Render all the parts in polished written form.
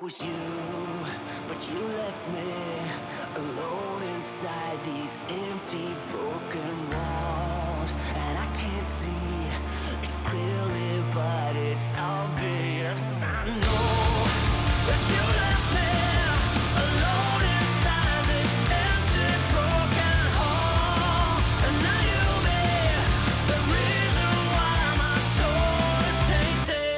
was you, but you left me alone inside these empty, broken walls. And I can't see it clearly, but it's obvious. I know that you left me alone inside this empty, broken hall. And now you'll be the reason why my soul is tainted.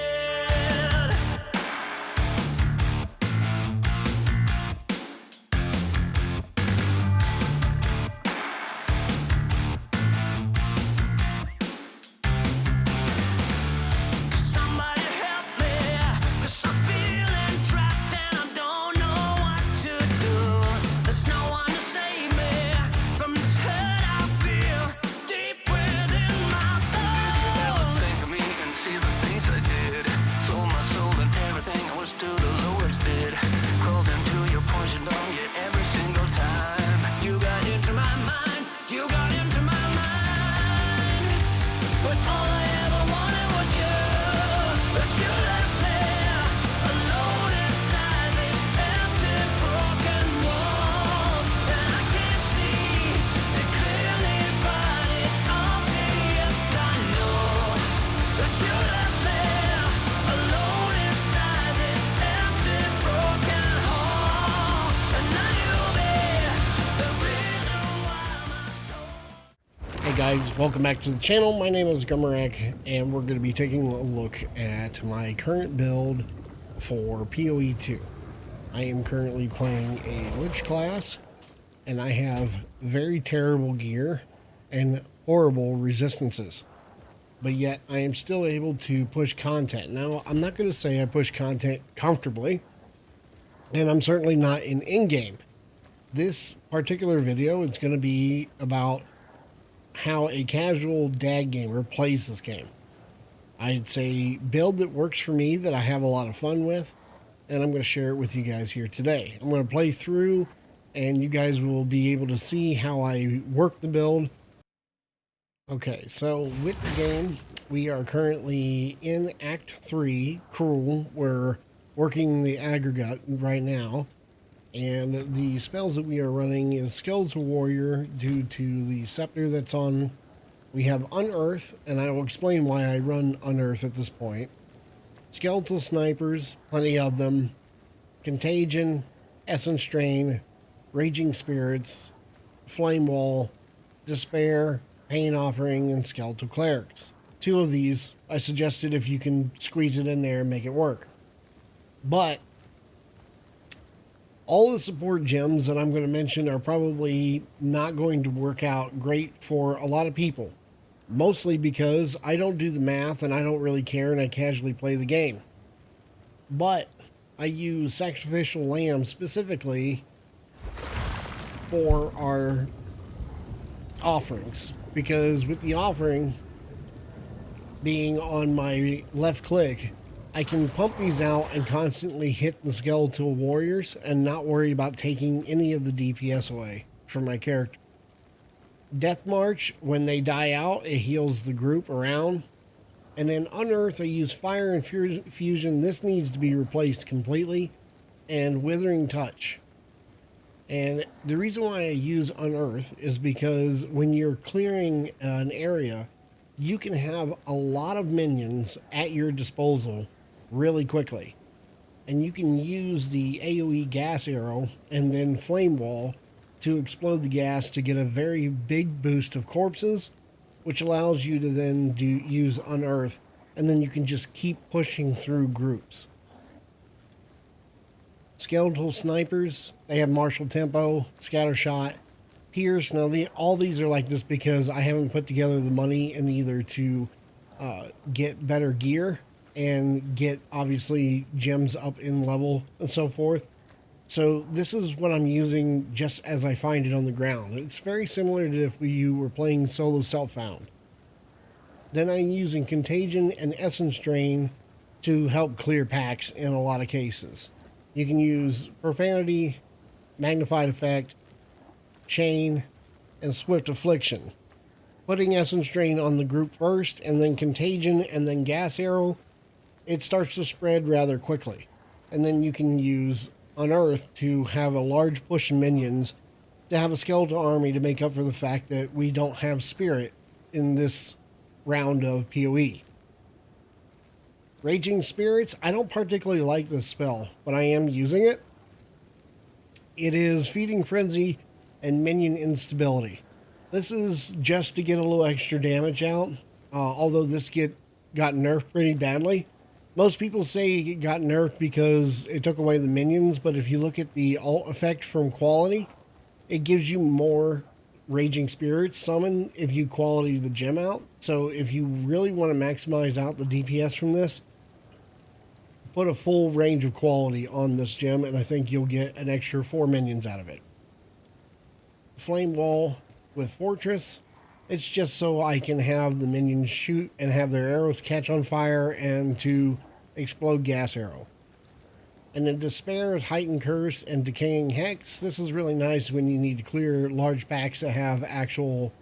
Somebody help me, 'cause I'm feeling trapped and I don't know what to do. There's no one to save me from this hurt I feel deep within my bones. Think of me and see the things I did. Sold my soul and everything I was to the lowest bid. Crawled into your poison dome, yet every single time you got into my mind, you got into my mind. But all I ever wanted was you. But you left me alone inside these empty, broken walls. And I can't see it clearly, but it's obvious. I know that you left me alone inside this empty, broken hall. And now you'll be the reason why my soul. Hey guys, welcome back to the channel. My name is Gummerak, and we're going to be taking a look at my current build for PoE 2. I am currently playing a Lich class, and I have very terrible gear and horrible resistances. But yet, I am still able to push content. Now, I'm not going to say I push content comfortably, and I'm certainly not in-game. This particular video is going to be about how a casual DAG gamer plays this game. It's a build that works for me, that I have a lot of fun with, and I'm going to share it with you guys here today. I'm going to play through, and you guys will be able to see how I work the build. Okay, so with the game, we are currently in Act 3, Cruel. We're working the aggregate right now. And the spells that we are running is Skeletal Warrior due to the scepter that's on. We have Unearth, and I will explain why I run Unearth at this point. Skeletal Snipers, plenty of them. Contagion, Essence Drain, Raging Spirits, Flame Wall, Despair, Pain Offering, and Skeletal Clerics. 2 of these, I suggested if you can squeeze it in there and make it work. But all the support gems that I'm going to mention are probably not going to work out great for a lot of people. Mostly because I don't do the math and I don't really care and I casually play the game. But I use Sacrificial Lamb specifically for our offerings. Because with the offering being on my left click, I can pump these out and constantly hit the skeletal warriors and not worry about taking any of the DPS away from my character. Death March, when they die out, it heals the group around. And then Unearth, I use Fire and Fusion. This needs to be replaced completely. And Withering Touch. And the reason why I use Unearth is because when you're clearing an area, you can have a lot of minions at your disposal really quickly. And you can use the AoE gas arrow and then flame wall to explode the gas to get a very big boost of corpses, which allows you to then use Unearth, and then you can just keep pushing through groups. Skeletal Snipers, they have Martial Tempo, Scatter Shot, Pierce. Now, all these are like this because I haven't put together the money in either to get better gear and get, obviously, gems up in level and so forth. So this is what I'm using just as I find it on the ground. It's very similar to if you were playing solo self-found. Then I'm using Contagion and Essence Drain to help clear packs in a lot of cases. You can use Profanity, Magnified Effect, Chain, and Swift Affliction. Putting Essence Drain on the group first, and then Contagion, and then Gas Arrow, it starts to spread rather quickly. and then you can use Unearth to have a large push of minions to have a skeletal army to make up for the fact that we don't have spirit in this round of PoE. Raging Spirits, I don't particularly like this spell, but I am using it. It is Feeding Frenzy and Minion Instability. This is just to get a little extra damage out, although this got nerfed pretty badly. Most people say it got nerfed because it took away the minions, but if you look at the alt effect from quality, it gives you more Raging Spirits summon if you quality the gem out. So if you really want to maximize out the DPS from this, put a full range of quality on this gem, and I think you'll get an extra 4 minions out of it. Flame Wall with Fortress. It's just so I can have the minions shoot and have their arrows catch on fire and to explode gas arrow. And then Despair is Heightened Curse and Decaying Hex. This is really nice when you need to clear large packs that have actual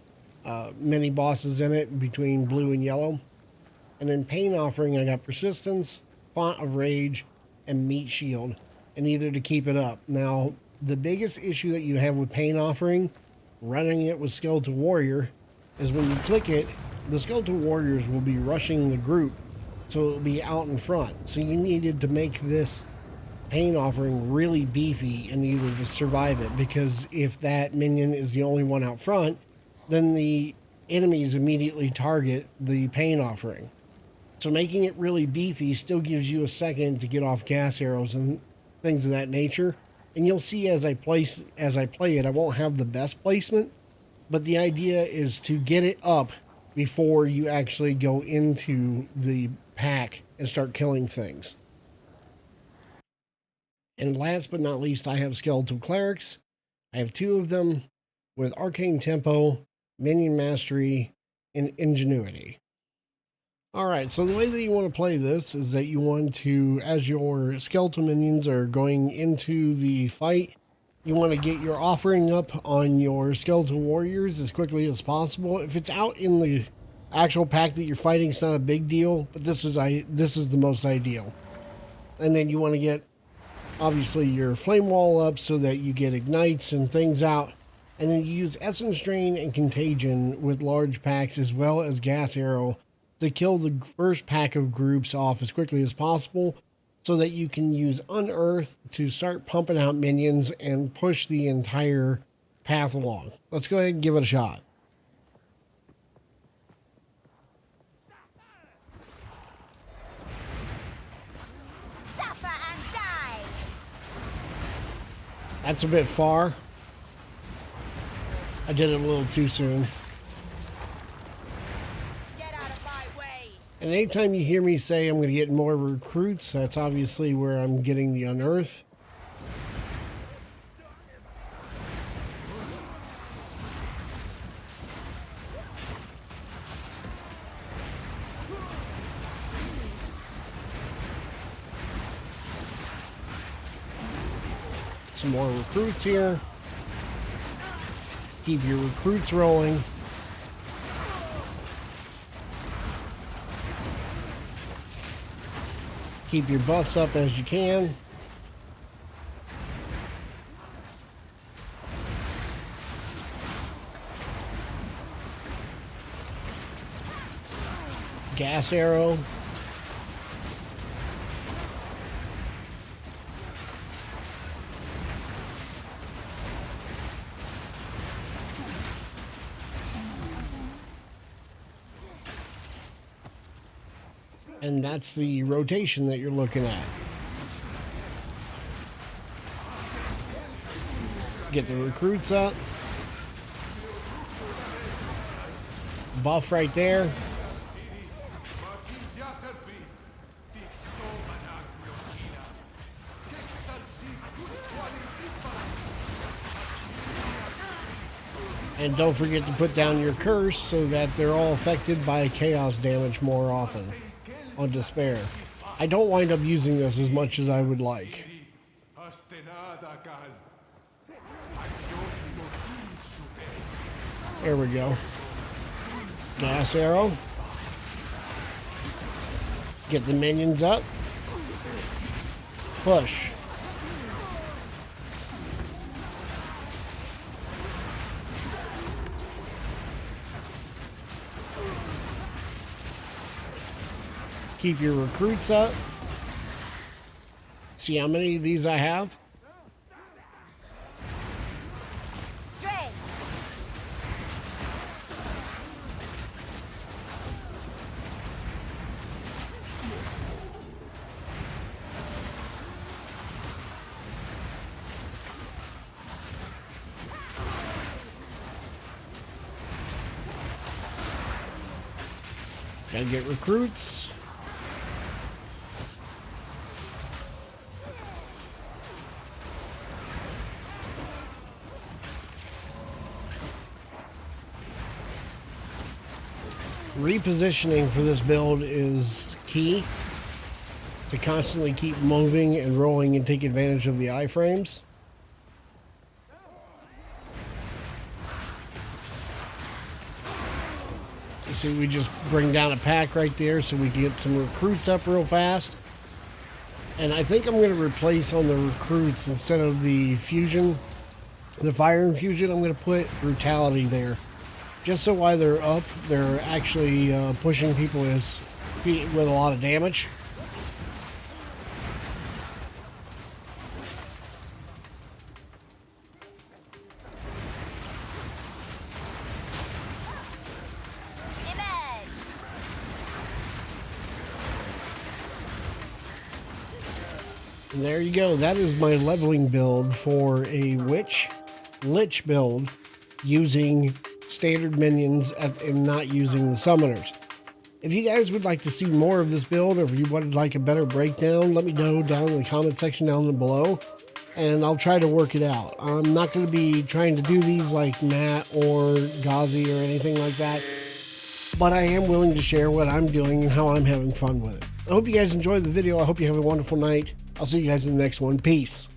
mini bosses in it between blue and yellow. And then Pain Offering, I got Persistence, Font of Rage, and Meat Shield, and either to keep it up. Now, the biggest issue that you have with Pain Offering, running it with Skeletal Warrior, is when you click it, the Skeletal Warriors will be rushing the group, so it'll be out in front. So you needed to make this Pain Offering really beefy in either to survive it, because if that minion is the only one out front, then the enemies immediately target the Pain Offering. So making it really beefy still gives you a second to get off gas arrows and things of that nature. And you'll see as I play it, I won't have the best placement, but the idea is to get it up before you actually go into the pack and start killing things. And last but not least, I have Skeletal Clerics. I have 2 of them with Arcane Tempo, Minion Mastery, and Ingenuity. Alright, so the way that you want to play this is that you want to, as your skeletal minions are going into the fight, you want to get your offering up on your skeletal warriors as quickly as possible. If it's out in the actual pack that you're fighting, it's not a big deal, but this is the most ideal. And then you want to get, obviously, your flame wall up so that you get ignites and things out. And then you use Essence Drain and Contagion with large packs as well as Gas Arrow to kill the first pack of groups off as quickly as possible so that you can use Unearth to start pumping out minions and push the entire path along. Let's go ahead and give it a shot. Suffer and die. That's a bit far. I did it a little too soon. Get out of my way. And anytime you hear me say I'm going to get more recruits, that's obviously where I'm getting the Unearth. Some more recruits here. Keep your recruits rolling. Keep your buffs up as you can. Gas arrow. And that's the rotation that you're looking at. Get the recruits up. Buff right there. And don't forget to put down your curse so that they're all affected by chaos damage more often on Despair. I don't wind up using this as much as I would like. There we go. Gas arrow. Get the minions up. Push. Keep your recruits up. See how many of these I have? Dre. Gotta get recruits. Repositioning for this build is key to constantly keep moving and rolling and take advantage of the iframes. You see, we just bring down a pack right there so we can get some recruits up real fast. And I think I'm going to replace on the recruits, instead of the fusion, the fire infusion, I'm going to put brutality there. Just so while they're up, they're actually pushing people with a lot of damage. Image. And there you go. That is my leveling build for a Lich build using standard minions and not using the summoners. If you guys would like to see more of this build, or if you would like a better breakdown, let me know down in the comment section down below, and I'll try to work it out. I'm not going to be trying to do these like Matt or Ghazi or anything like that, but I am willing to share what I'm doing and how I'm having fun with it. I hope you guys enjoyed the video. I hope you have a wonderful night. I'll see you guys in the next one. Peace.